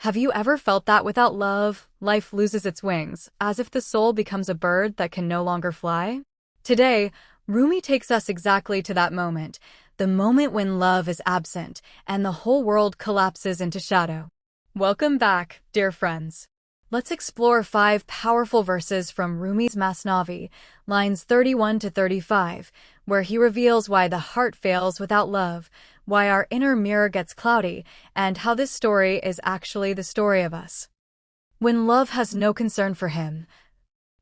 Have you ever felt that without love, life loses its wings, as if the soul becomes a bird that can no longer fly? Today, Rumi takes us exactly to that moment, the moment when love is absent and the whole world collapses into shadow. Welcome back, dear friends. Let's explore 5 powerful verses from Rumi's Masnavi, lines 31 to 35, where he reveals why the heart fails without love, why our inner mirror gets cloudy, and how this story is actually the story of us. When love has no concern for him,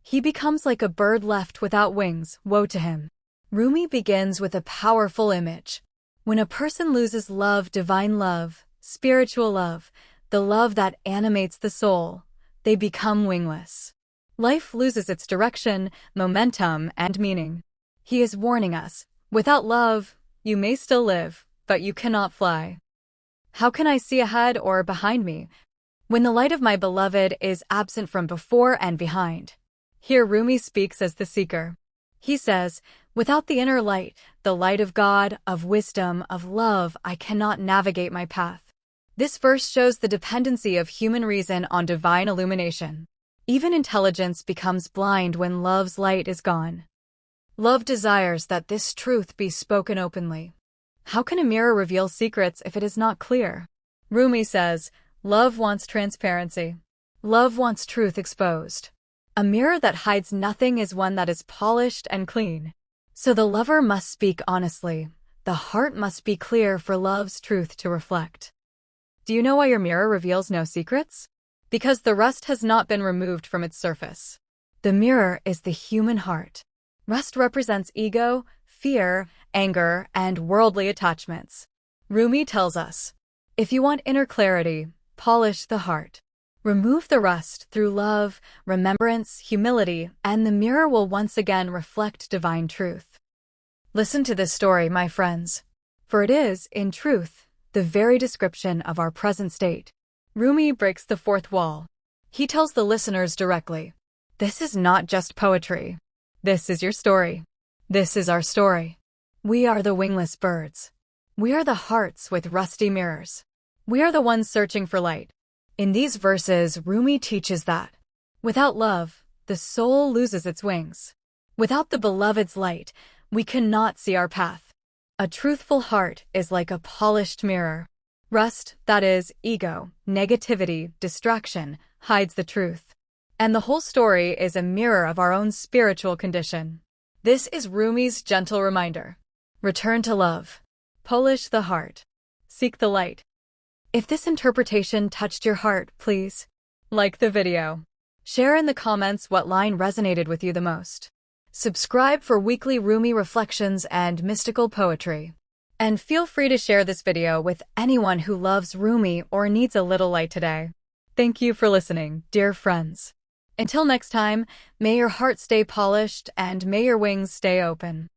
he becomes like a bird left without wings. Woe to him. Rumi begins with a powerful image. When a person loses love, divine love, spiritual love, the love that animates the soul, they become wingless. Life loses its direction, momentum, and meaning. He is warning us, without love, you may still live, but you cannot fly. How can I see ahead or behind me when the light of my beloved is absent from before and behind? Here Rumi speaks as the seeker. He says, without the inner light, the light of God, of wisdom, of love, I cannot navigate my path. This verse shows the dependency of human reason on divine illumination. Even intelligence becomes blind when love's light is gone. Love desires that this truth be spoken openly. How can a mirror reveal secrets if it is not clear? Rumi says, love wants transparency. Love wants truth exposed. A mirror that hides nothing is one that is polished and clean. So the lover must speak honestly. The heart must be clear for love's truth to reflect. Do you know why your mirror reveals no secrets? Because the rust has not been removed from its surface. The mirror is the human heart. Rust represents ego, fear, anger, and worldly attachments. Rumi tells us, if you want inner clarity, polish the heart. Remove the rust through love, remembrance, humility, and the mirror will once again reflect divine truth. Listen to this story, my friends, for it is, in truth, the very description of our present state. Rumi breaks the fourth wall. He tells the listeners directly, this is not just poetry. This is your story. This is our story. We are the wingless birds. We are the hearts with rusty mirrors. We are the ones searching for light. In these verses, Rumi teaches that, without love, the soul loses its wings. Without the beloved's light, we cannot see our path. A truthful heart is like a polished mirror. Rust, that is, ego, negativity, distraction, hides the truth. And the whole story is a mirror of our own spiritual condition. This is Rumi's gentle reminder. Return to love. Polish the heart. Seek the light. If this interpretation touched your heart, please like the video. Share in the comments what line resonated with you the most. Subscribe for weekly Rumi reflections and mystical poetry. And feel free to share this video with anyone who loves Rumi or needs a little light today. Thank you for listening, dear friends. Until next time, may your heart stay polished and may your wings stay open.